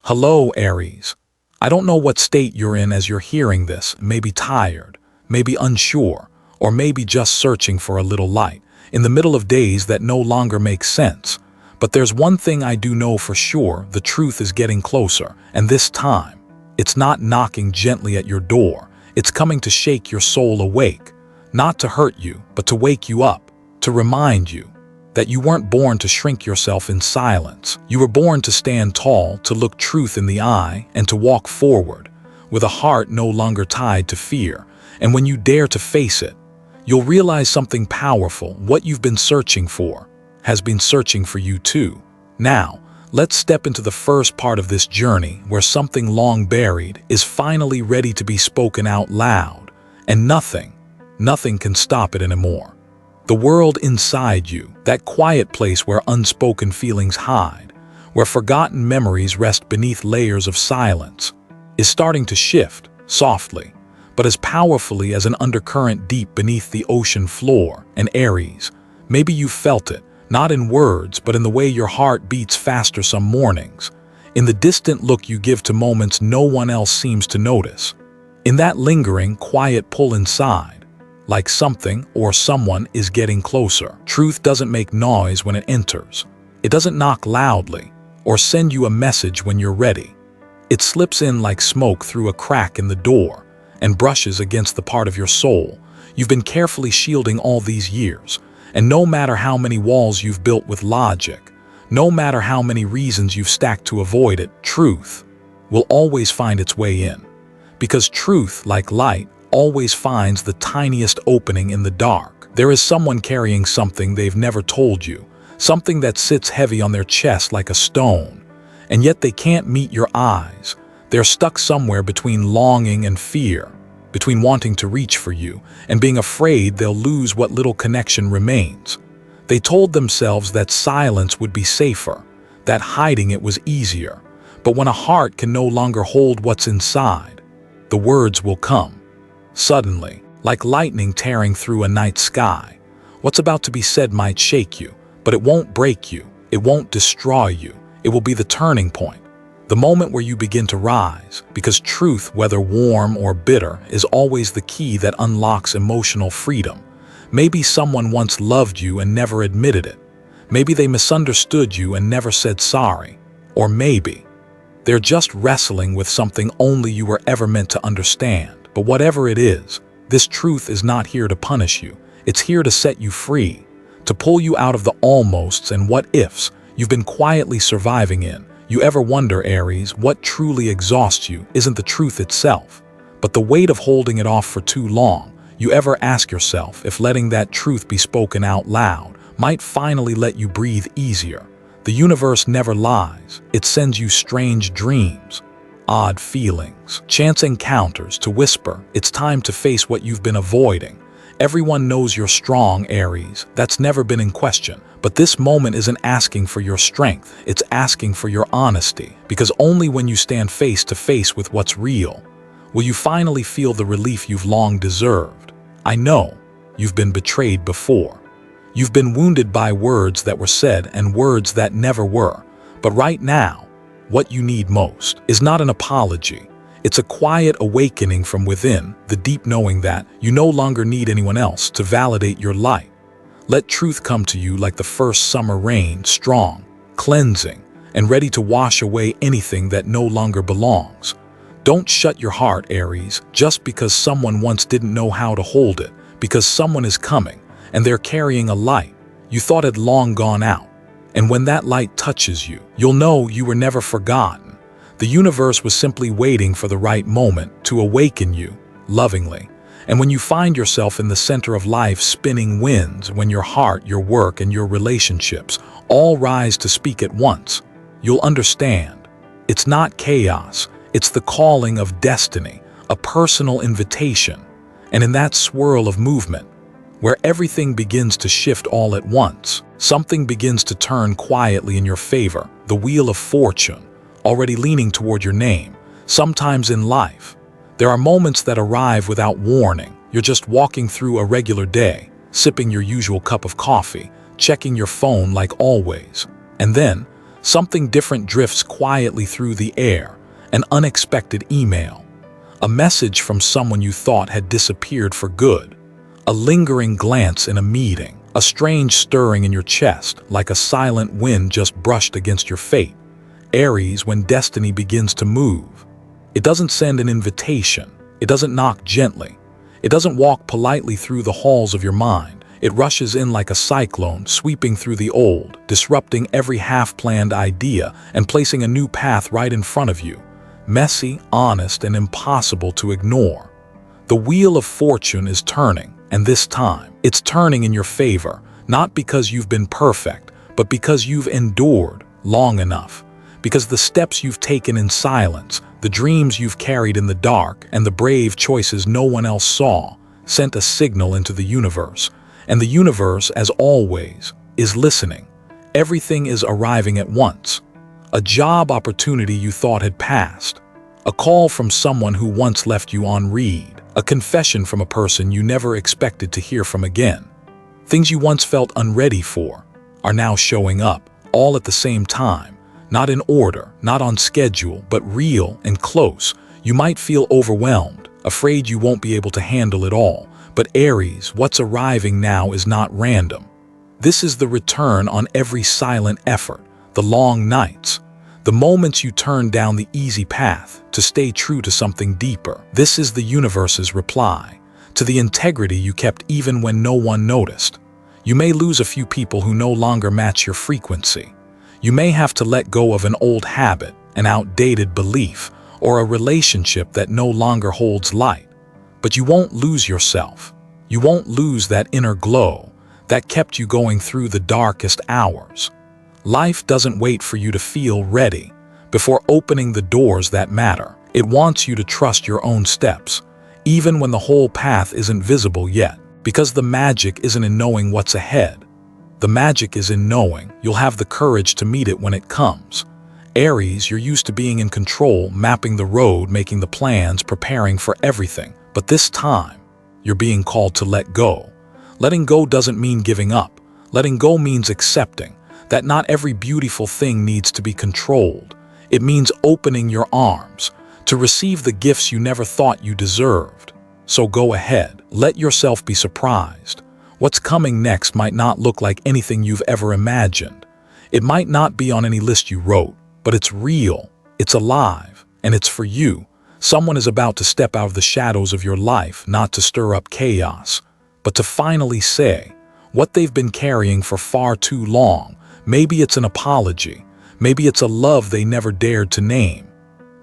Hello, Aries. I don't know what state you're in as you're hearing this, maybe tired, maybe unsure, or maybe just searching for a little light, in the middle of days that no longer make sense. But there's one thing I do know for sure: the truth is getting closer, and this time, it's not knocking gently at your door, it's coming to shake your soul awake, not to hurt you, but to wake you up, to remind you that you weren't born to shrink yourself in silence. You were born to stand tall, to look truth in the eye, and to walk forward, with a heart no longer tied to fear. And when you dare to face it, you'll realize something powerful: what you've been searching for has been searching for you too. Now, let's step into the first part of this journey, where something long buried is finally ready to be spoken out loud, and nothing can stop it anymore. The world inside you, that quiet place where unspoken feelings hide, where forgotten memories rest beneath layers of silence, is starting to shift, softly, but as powerfully as an undercurrent deep beneath the ocean floor. And Aries, maybe you felt it, not in words, but in the way your heart beats faster some mornings, in the distant look you give to moments no one else seems to notice, in that lingering, quiet pull inside, like something or someone is getting closer. Truth doesn't make noise when it enters. It doesn't knock loudly or send you a message when you're ready. It slips in like smoke through a crack in the door and brushes against the part of your soul you've been carefully shielding all these years. And no matter how many walls you've built with logic, no matter how many reasons you've stacked to avoid it, truth will always find its way in. Because truth, like light, always finds the tiniest opening in the dark. There is someone carrying something they've never told you, something that sits heavy on their chest like a stone, and yet they can't meet your eyes. They're stuck somewhere between longing and fear, between wanting to reach for you and being afraid they'll lose what little connection remains. They told themselves that silence would be safer, that hiding it was easier. But when a heart can no longer hold what's inside, the words will come. Suddenly, like lightning tearing through a night sky. What's about to be said might shake you, but it won't break you, it won't destroy you. It will be the turning point, the moment where you begin to rise, because truth, whether warm or bitter, is always the key that unlocks emotional freedom. Maybe someone once loved you and never admitted it. Maybe they misunderstood you and never said sorry. Or maybe they're just wrestling with something only you were ever meant to understand. But whatever it is, this truth is not here to punish you. It's here to set you free, to pull you out of the almosts and what ifs you've been quietly surviving in. You ever wonder, Aries, what truly exhausts you isn't the truth itself, but the weight of holding it off for too long? You ever ask yourself if letting that truth be spoken out loud might finally let you breathe easier? The universe never lies. It sends you strange dreams, odd feelings, chance encounters to whisper, it's time to face what you've been avoiding. Everyone knows you're strong, Aries. That's never been in question. But this moment isn't asking for your strength. It's asking for your honesty. Because only when you stand face to face with what's real will you finally feel the relief you've long deserved. I know you've been betrayed before. You've been wounded by words that were said and words that never were. But right now, what you need most is not an apology. It's a quiet awakening from within, the deep knowing that you no longer need anyone else to validate your light. Let truth come to you like the first summer rain, strong, cleansing, and ready to wash away anything that no longer belongs. Don't shut your heart, Aries, just because someone once didn't know how to hold it, because someone is coming, and they're carrying a light you thought had long gone out. And when that light touches you, you'll know you were never forgotten. The universe was simply waiting for the right moment to awaken you, lovingly. And when you find yourself in the center of life spinning winds, when your heart, your work, and your relationships all rise to speak at once, you'll understand. It's not chaos, it's the calling of destiny, a personal invitation. And in that swirl of movement, where everything begins to shift all at once, something begins to turn quietly in your favor, the wheel of fortune, already leaning toward your name. Sometimes in life, there are moments that arrive without warning. You're just walking through a regular day, sipping your usual cup of coffee, checking your phone like always. And then, Something different drifts quietly through the air, an unexpected email, a message from someone you thought had disappeared for good, a lingering glance in a meeting, a strange stirring in your chest like a silent wind just brushed against your fate. Aries, when destiny begins to move, it doesn't send an invitation, it doesn't knock gently, it doesn't walk politely through the halls of your mind. It rushes in like a cyclone, sweeping through the old, disrupting every half-planned idea and placing a new path right in front of you. Messy, honest, and impossible to ignore. The wheel of fortune is turning, and this time, it's turning in your favor, not because you've been perfect, but because you've endured long enough. Because the steps you've taken in silence, the dreams you've carried in the dark, and the brave choices no one else saw, sent a signal into the universe. And the universe, as always, is listening. Everything is arriving at once. A job opportunity you thought had passed. A call from someone who once left you on read. A confession from a person you never expected to hear from again. Things you once felt unready for are now showing up, all at the same time. Not in order, not on schedule, but real and close. You might feel overwhelmed, afraid you won't be able to handle it all. But Aries, what's arriving now is not random. This is the return on every silent effort, the long nights, the moments you turn down the easy path to stay true to something deeper. This is the universe's reply to the integrity you kept even when no one noticed. You may lose a few people who no longer match your frequency. You may have to let go of an old habit, an outdated belief, or a relationship that no longer holds light. But you won't lose yourself. You won't lose that inner glow that kept you going through the darkest hours. Life doesn't wait for you to feel ready before opening the doors that matter. It wants you to trust your own steps, even when the whole path isn't visible yet. Because the magic isn't in knowing what's ahead. The magic is in knowing you'll have the courage to meet it when it comes. Aries, you're used to being in control, mapping the road, making the plans, preparing for everything. But this time, you're being called to let go. Letting go doesn't mean giving up. Letting go means accepting that not every beautiful thing needs to be controlled. It means opening your arms to receive the gifts you never thought you deserved. So go ahead, let yourself be surprised. What's coming next might not look like anything you've ever imagined. It might not be on any list you wrote, but it's real, it's alive, and it's for you. Someone is about to step out of the shadows of your life, not to stir up chaos, but to finally say what they've been carrying for far too long. Maybe it's an apology. Maybe it's a love they never dared to name.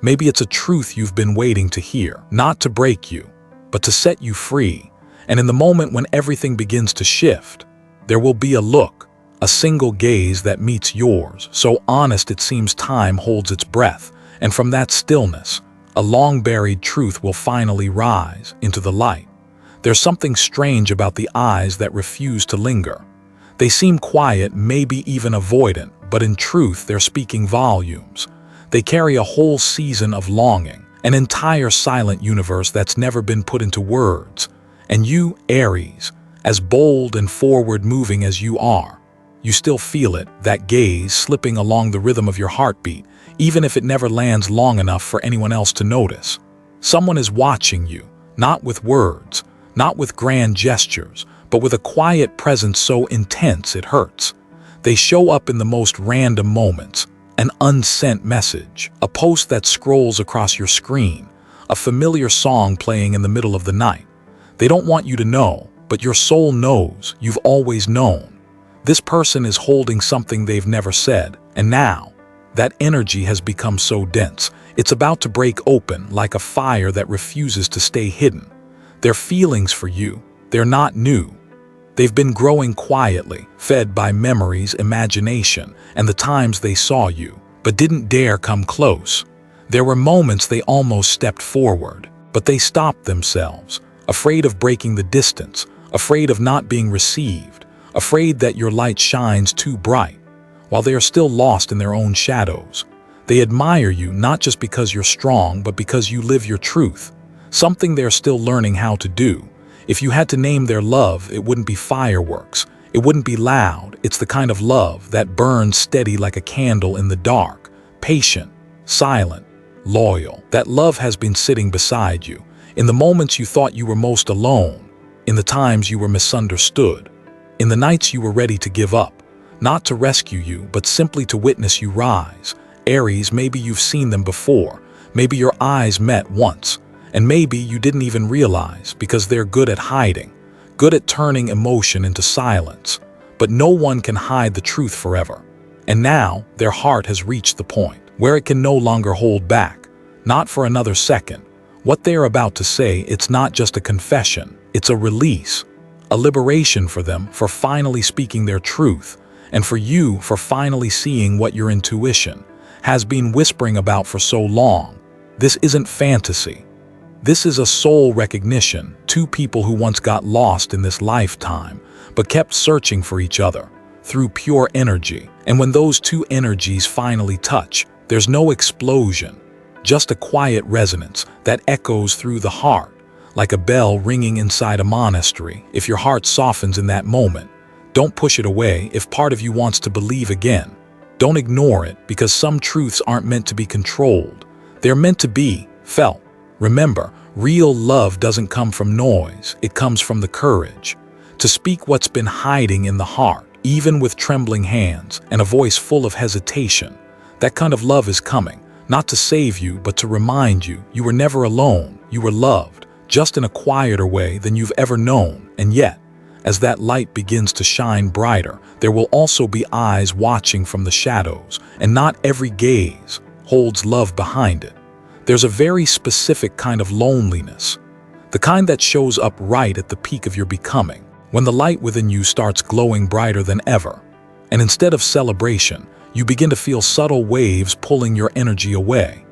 Maybe it's a truth you've been waiting to hear, not to break you, but to set you free. And in the moment when everything begins to shift, there will be a look, a single gaze that meets yours, so honest it seems time holds its breath. And from that stillness, a long-buried truth will finally rise into the light. There's something strange about the eyes that refuse to linger. They seem quiet, maybe even avoidant, but in truth they're speaking volumes. They carry a whole season of longing, an entire silent universe that's never been put into words. And you, Aries, as bold and forward-moving as you are, you still feel it, that gaze slipping along the rhythm of your heartbeat, even if it never lands long enough for anyone else to notice. Someone is watching you, not with words, not with grand gestures, but with a quiet presence so intense it hurts. They show up in the most random moments, an unsent message, a post that scrolls across your screen, a familiar song playing in the middle of the night. They don't want you to know, but your soul knows, you've always known. This person is holding something they've never said, and now, that energy has become so dense, it's about to break open like a fire that refuses to stay hidden. Their feelings for you, they're not new. They've been growing quietly, fed by memories, imagination, and the times they saw you, but didn't dare come close. There were moments they almost stepped forward, but they stopped themselves, afraid of breaking the distance, afraid of not being received, afraid that your light shines too bright. While they are still lost in their own shadows, they admire you not just because you're strong, but because you live your truth, something they're still learning how to do. If you had to name their love, it wouldn't be fireworks, It wouldn't be loud. It's the kind of love that burns steady like a candle in the dark, patient, silent, loyal. That love has been sitting beside you, in the moments you thought you were most alone, in the times you were misunderstood, in the nights you were ready to give up, not to rescue you, but simply to witness you rise. Aries, maybe you've seen them before. Maybe your eyes met once, and maybe you didn't even realize, because they're good at hiding, good at turning emotion into silence. But no one can hide the truth forever. And now, their heart has reached the point where it can no longer hold back, not for another second. What they're about to say, it's not just a confession, it's a release, a liberation for them for finally speaking their truth, and for you for finally seeing what your intuition has been whispering about for so long. This isn't fantasy. This is a soul recognition, two people who once got lost in this lifetime, but kept searching for each other through pure energy. And when those two energies finally touch, there's no explosion, just a quiet resonance that echoes through the heart, like a bell ringing inside a monastery. If your heart softens in that moment, don't push it away. If part of you wants to believe again, don't ignore it, because some truths aren't meant to be controlled. They're meant to be felt. Remember, real love doesn't come from noise, it comes from the courage to speak what's been hiding in the heart, even with trembling hands and a voice full of hesitation. That kind of love is coming, not to save you, but to remind you you were never alone, you were loved, just in a quieter way than you've ever known. And yet, as that light begins to shine brighter, there will also be eyes watching from the shadows, and not every gaze holds love behind it. There's a very specific kind of loneliness, the kind that shows up right at the peak of your becoming, when the light within you starts glowing brighter than ever. And instead of celebration, you begin to feel subtle waves pulling your energy away.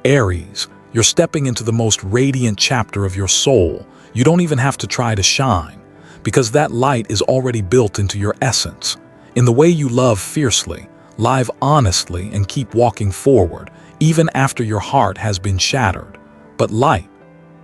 Aries, you're stepping into the most radiant chapter of your soul. You don't even have to try to shine, because that light is already built into your essence. In the way you love fiercely, live honestly, and keep walking forward, even after your heart has been shattered. But light,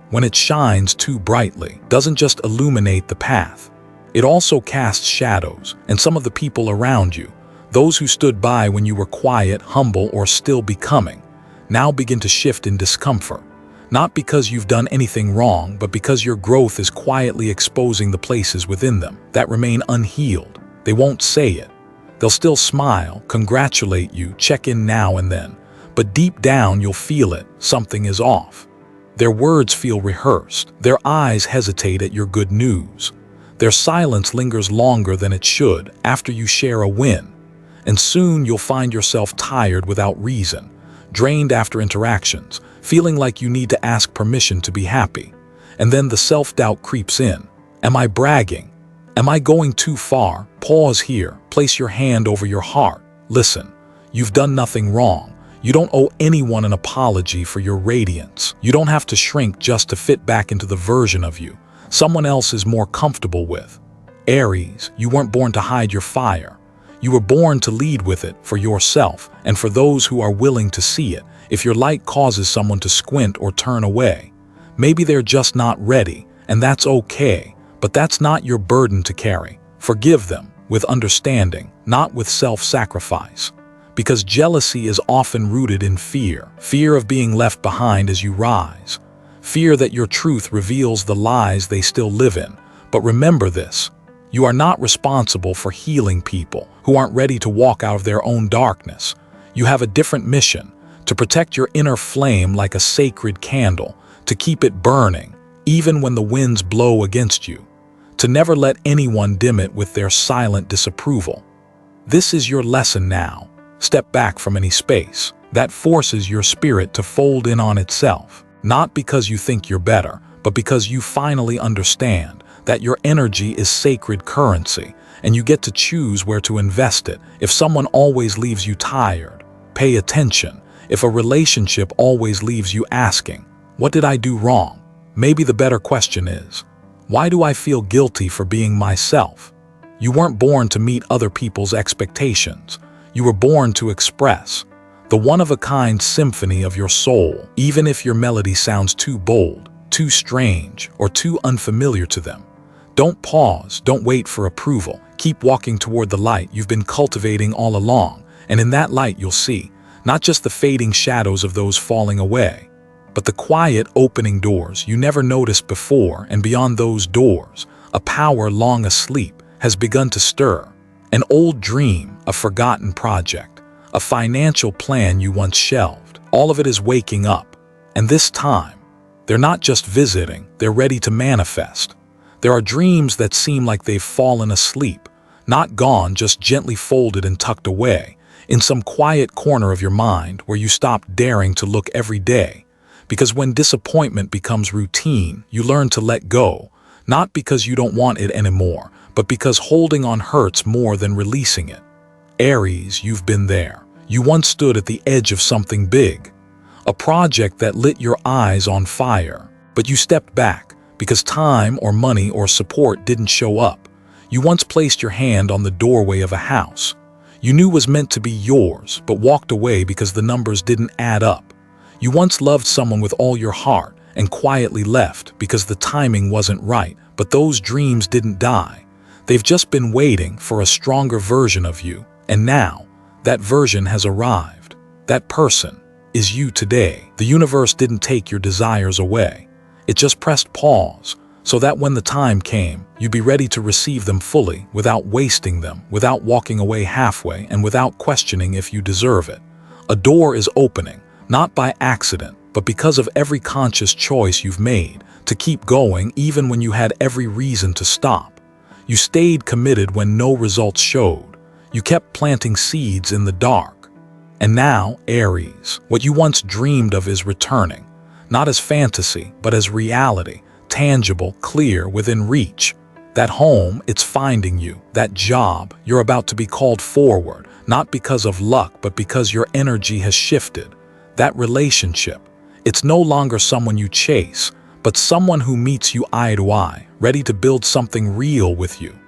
when it shines too brightly, doesn't just illuminate the path. It also casts shadows, and some of the people around you, those who stood by when you were quiet, humble, or still becoming, now begin to shift in discomfort. Not because you've done anything wrong, but because your growth is quietly exposing the places within them that remain unhealed. They won't say it. They'll still smile, congratulate you, check in now and then. But deep down you'll feel it, something is off. Their words feel rehearsed. Their eyes hesitate at your good news. Their silence lingers longer than it should after you share a win. And soon you'll find yourself tired without reason, drained after interactions, feeling like you need to ask permission to be happy. And then the self-doubt creeps in. Am I bragging? Am I going too far? Pause here. Place your hand over your heart. Listen, you've done nothing wrong. You don't owe anyone an apology for your radiance. You don't have to shrink just to fit back into the version of you someone else is more comfortable with. Aries, you weren't born to hide your fire. You were born to lead with it for yourself and for those who are willing to see it. If your light causes someone to squint or turn away, maybe they're just not ready, and that's okay, but that's not your burden to carry. Forgive them with understanding, not with self-sacrifice. Because jealousy is often rooted in fear. Fear of being left behind as you rise. Fear that your truth reveals the lies they still live in. But remember this, you are not responsible for healing people who aren't ready to walk out of their own darkness. You have a different mission, to protect your inner flame like a sacred candle, to keep it burning, even when the winds blow against you, to never let anyone dim it with their silent disapproval. This is your lesson now. Step back from any space that forces your spirit to fold in on itself, not because you think you're better, but because you finally understand that your energy is sacred currency, and you get to choose where to invest it. If someone always leaves you tired, pay attention. If a relationship always leaves you asking, what did I do wrong? Maybe the better question is, why do I feel guilty for being myself? You weren't born to meet other people's expectations. You were born to express the one-of-a-kind symphony of your soul, even if your melody sounds too bold, too strange, or too unfamiliar to them. Don't pause, don't wait for approval. Keep walking toward the light you've been cultivating all along, and in that light you'll see, not just the fading shadows of those falling away, but the quiet opening doors you never noticed before, and beyond those doors, a power long asleep has begun to stir. An old dream, a forgotten project, a financial plan you once shelved, all of it is waking up. And this time, they're not just visiting, they're ready to manifest. There are dreams that seem like they've fallen asleep, not gone, just gently folded and tucked away, in some quiet corner of your mind where you stop daring to look every day. Because when disappointment becomes routine, you learn to let go, not because you don't want it anymore, but because holding on hurts more than releasing it. Aries, you've been there. You once stood at the edge of something big, a project that lit your eyes on fire, but you stepped back because time or money or support didn't show up. You once placed your hand on the doorway of a house you knew was meant to be yours, but walked away because the numbers didn't add up. You once loved someone with all your heart and quietly left because the timing wasn't right, but those dreams didn't die. They've just been waiting for a stronger version of you, and now that version has arrived. That person is you today. The universe didn't take your desires away. It just pressed pause, so that when the time came, you'd be ready to receive them fully, without wasting them, without walking away halfway, and without questioning if you deserve it. A door is opening, not by accident, but because of every conscious choice you've made to keep going even when you had every reason to stop. You stayed committed when no results showed. You kept planting seeds in the dark. And now, Aries, what you once dreamed of is returning, not as fantasy, but as reality. Tangible, clear, within reach. That home, it's finding you. That job, you're about to be called forward, not because of luck, but because your energy has shifted. That relationship, it's no longer someone you chase, but someone who meets you eye to eye, ready to build something real with you.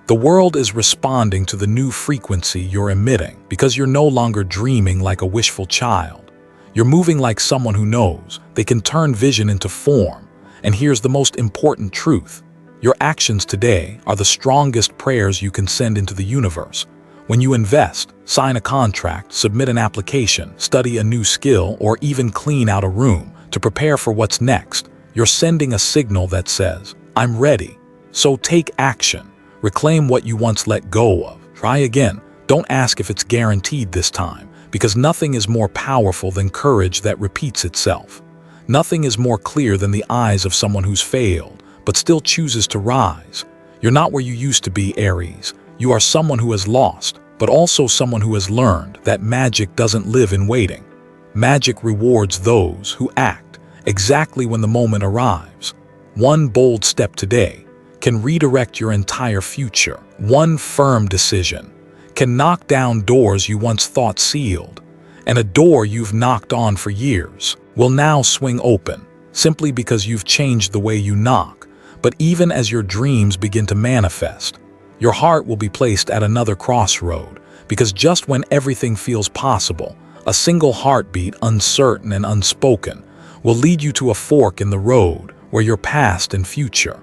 The world is responding to the new frequency you're emitting because you're no longer dreaming like a wishful child. You're moving like someone who knows they can turn vision into form. And here's the most important truth. Your actions today are the strongest prayers you can send into the universe. When you invest, sign a contract, submit an application, study a new skill, or even clean out a room to prepare for what's next, you're sending a signal that says, I'm ready. So take action. Reclaim what you once let go of. Try again. Don't ask if it's guaranteed this time, because nothing is more powerful than courage that repeats itself. Nothing is more clear than the eyes of someone who's failed, but still chooses to rise. You're not where you used to be, Aries. You are someone who has lost, but also someone who has learned that magic doesn't live in waiting. Magic rewards those who act exactly when the moment arrives. One bold step today can redirect your entire future. One firm decision can knock down doors you once thought sealed, and a door you've knocked on for years will now swing open, simply because you've changed the way you knock. But even as your dreams begin to manifest, your heart will be placed at another crossroad, because just when everything feels possible, a single heartbeat, uncertain and unspoken, will lead you to a fork in the road where your past and future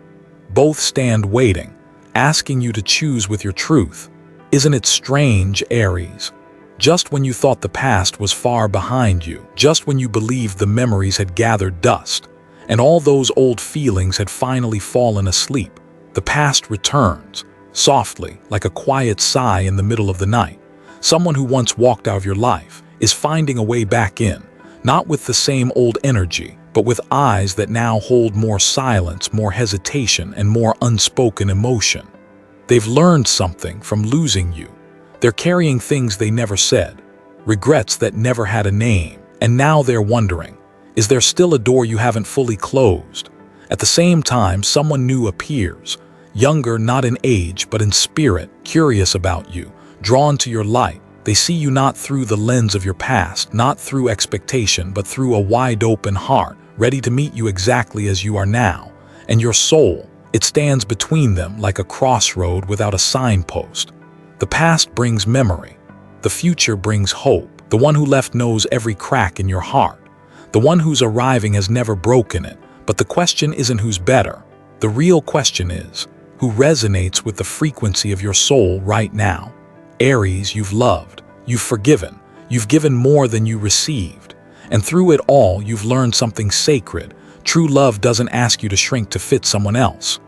both stand waiting, asking you to choose with your truth. Isn't it strange, Aries? Just when you thought the past was far behind you, just when you believed the memories had gathered dust, and all those old feelings had finally fallen asleep, the past returns, softly, like a quiet sigh in the middle of the night. Someone who once walked out of your life is finding a way back in, not with the same old energy, but with eyes that now hold more silence, more hesitation, and more unspoken emotion. They've learned something from losing you. They're carrying things they never said, regrets that never had a name, and now they're wondering, is there still a door you haven't fully closed? At the same time, someone new appears, younger not in age but in spirit, curious about you, drawn to your light. They see you not through the lens of your past, not through expectation, but through a wide-open heart, ready to meet you exactly as you are now. And your soul, it stands between them like a crossroad without a signpost. The past brings memory. The future brings hope. The one who left knows every crack in your heart. The one who's arriving has never broken it. But the question isn't who's better. The real question is, who resonates with the frequency of your soul right now. Aries, you've loved, you've forgiven, you've given more than you received. And through it all, you've learned something sacred. True love doesn't ask you to shrink to fit someone else.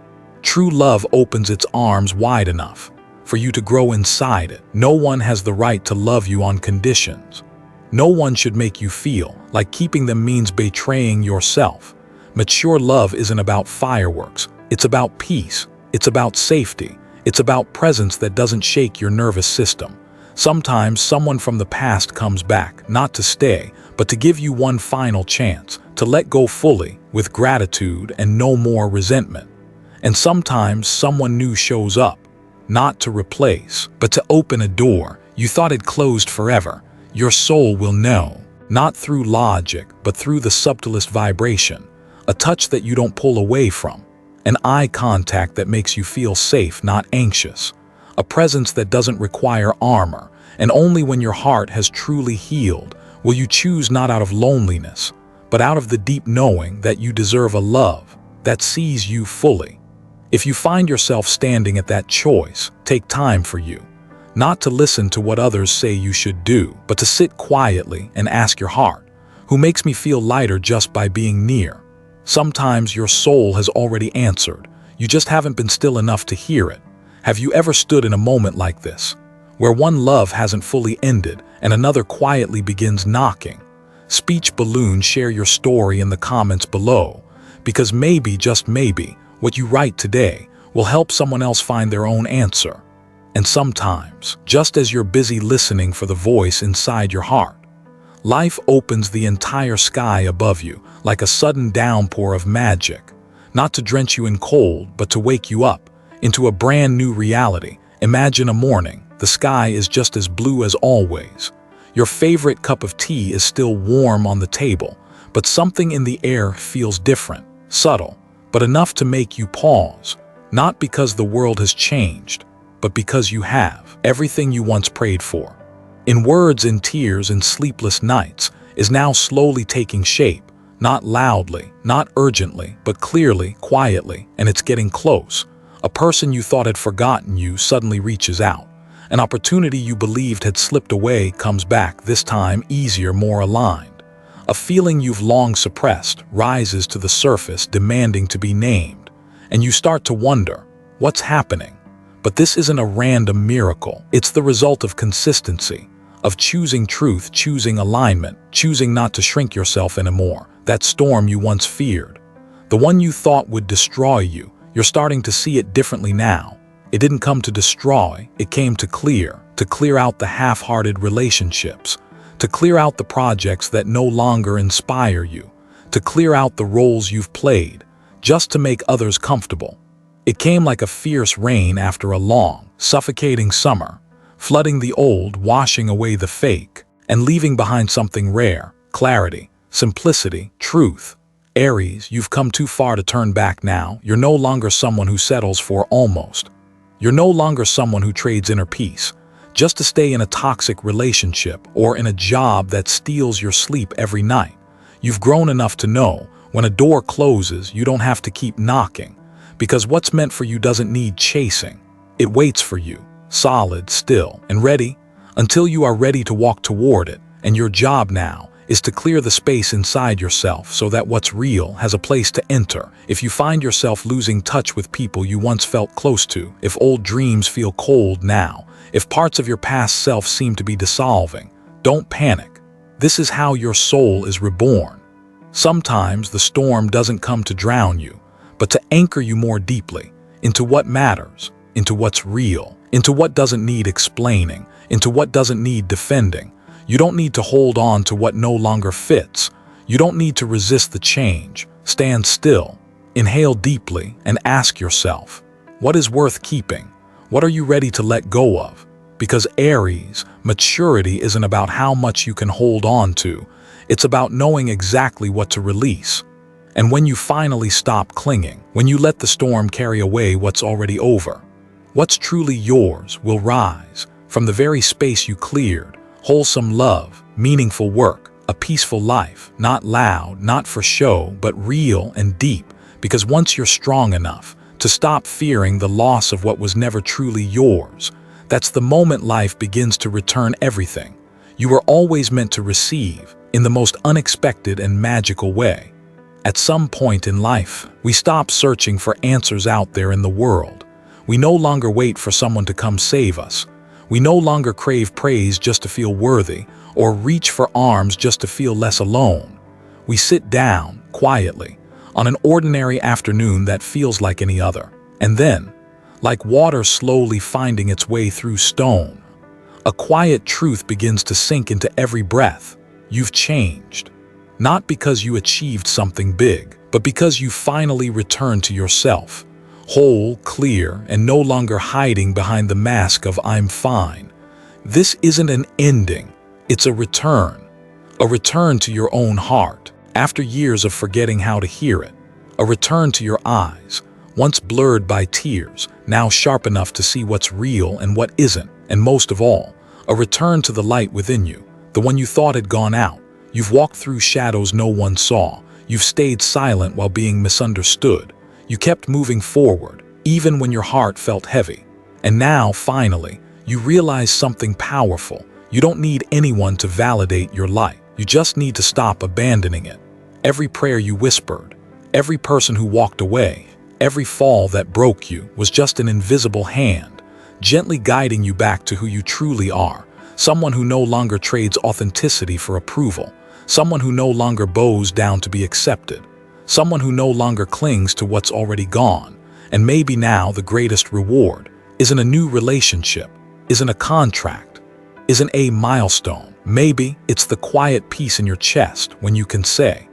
True love opens its arms wide enough for you to grow inside it. No one has the right to love you on conditions. No one should make you feel like keeping them means betraying yourself. Mature love isn't about fireworks. It's about peace. It's about safety. It's about presence that doesn't shake your nervous system. Sometimes someone from the past comes back, not to stay, but to give you one final chance, to let go fully, with gratitude and no more resentment. And sometimes someone new shows up, not to replace, but to open a door you thought had closed forever. Your soul will know, not through logic, but through the subtlest vibration, a touch that you don't pull away from, an eye contact that makes you feel safe, not anxious, a presence that doesn't require armor, and only when your heart has truly healed will you choose not out of loneliness, but out of the deep knowing that you deserve a love that sees you fully. If you find yourself standing at that choice, take time for you, not to listen to what others say you should do, but to sit quietly and ask your heart, who makes me feel lighter just by being near? Sometimes your soul has already answered, you just haven't been still enough to hear it. Have you ever stood in a moment like this, where one love hasn't fully ended and another quietly begins knocking? Speech balloons, share your story in the comments below, because maybe, just maybe, what you write today will help someone else find their own answer. And sometimes, just as you're busy listening for the voice inside your heart, life opens the entire sky above you like a sudden downpour of magic, not to drench you in cold, but to wake you up into a brand new reality. Imagine a morning, the sky is just as blue as always. Your favorite cup of tea is still warm on the table, but something in the air feels different, subtle, but enough to make you pause, not because the world has changed, but because you have everything you once prayed for. In words, in tears, and sleepless nights, is now slowly taking shape, not loudly, not urgently, but clearly, quietly, and it's getting close. A person you thought had forgotten you suddenly reaches out. An opportunity you believed had slipped away comes back, this time easier, more aligned. A feeling you've long suppressed rises to the surface, demanding to be named. And you start to wonder, what's happening? But this isn't a random miracle. It's the result of consistency, of choosing truth, choosing alignment, choosing not to shrink yourself anymore. That storm you once feared, the one you thought would destroy you, you're starting to see it differently now. It didn't come to destroy, it came to clear out the half-hearted relationships, to clear out the projects that no longer inspire you, to clear out the roles you've played, just to make others comfortable. It came like a fierce rain after a long, suffocating summer, flooding the old, washing away the fake, and leaving behind something rare: clarity, simplicity, truth. Aries, you've come too far to turn back now. You're no longer someone who settles for almost. You're no longer someone who trades inner peace just to stay in a toxic relationship or in a job that steals your sleep every night. You've grown enough to know when a door closes, you don't have to keep knocking, because what's meant for you doesn't need chasing. It waits for you, solid, still, and ready, until you are ready to walk toward it. And your job now is to clear the space inside yourself so that what's real has a place to enter. If you find yourself losing touch with people you once felt close to, if old dreams feel cold now, if parts of your past self seem to be dissolving, don't panic. This is how your soul is reborn. Sometimes the storm doesn't come to drown you, but to anchor you more deeply into what matters, into what's real, into what doesn't need explaining, into what doesn't need defending. You don't need to hold on to what no longer fits. You don't need to resist the change. Stand still, inhale deeply, and ask yourself, what is worth keeping? What are you ready to let go of? Because Aries, maturity isn't about how much you can hold on to. It's about knowing exactly what to release. And when you finally stop clinging, when you let the storm carry away what's already over, what's truly yours will rise from the very space you cleared. Wholesome love, meaningful work, a peaceful life, not loud, not for show, but real and deep. Because once you're strong enough to stop fearing the loss of what was never truly yours. That's the moment life begins to return everything you were always meant to receive, in the most unexpected and magical way. At some point in life, we stop searching for answers out there in the world. We no longer wait for someone to come save us. We no longer crave praise just to feel worthy, or reach for arms just to feel less alone. We sit down, quietly, on an ordinary afternoon that feels like any other. And then, like water slowly finding its way through stone, a quiet truth begins to sink into every breath. You've changed. Not because you achieved something big, but because you finally returned to yourself, whole, clear, and no longer hiding behind the mask of "I'm fine." This isn't an ending, it's a return to your own heart, after years of forgetting how to hear it, a return to your eyes, once blurred by tears, now sharp enough to see what's real and what isn't, and most of all, a return to the light within you, the one you thought had gone out. You've walked through shadows no one saw. You've stayed silent while being misunderstood. You kept moving forward, even when your heart felt heavy. And now, finally, you realize something powerful. You don't need anyone to validate your light. You just need to stop abandoning it. Every prayer you whispered, every person who walked away, every fall that broke you was just an invisible hand, gently guiding you back to who you truly are. Someone who no longer trades authenticity for approval. Someone who no longer bows down to be accepted. Someone who no longer clings to what's already gone. And maybe now the greatest reward isn't a new relationship, isn't a contract, isn't a milestone. Maybe it's the quiet peace in your chest when you can say,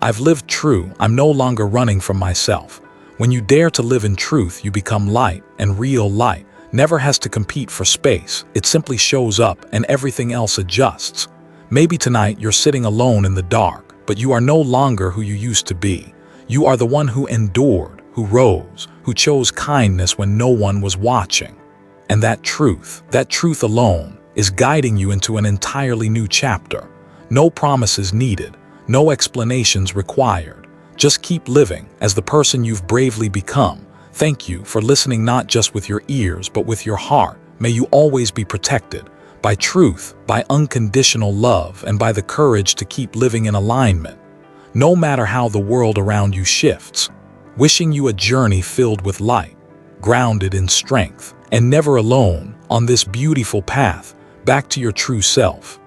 "I've lived true, I'm no longer running from myself." When you dare to live in truth, you become light, and real light never has to compete for space. It simply shows up and everything else adjusts. Maybe tonight you're sitting alone in the dark, but you are no longer who you used to be. You are the one who endured, who rose, who chose kindness when no one was watching. And that truth alone, is guiding you into an entirely new chapter. No promises needed, no explanations required. Just keep living as the person you've bravely become. Thank you for listening, not just with your ears, but with your heart. May you always be protected by truth, by unconditional love, and by the courage to keep living in alignment, no matter how the world around you shifts. Wishing you a journey filled with light, grounded in strength, and never alone on this beautiful path back to your true self.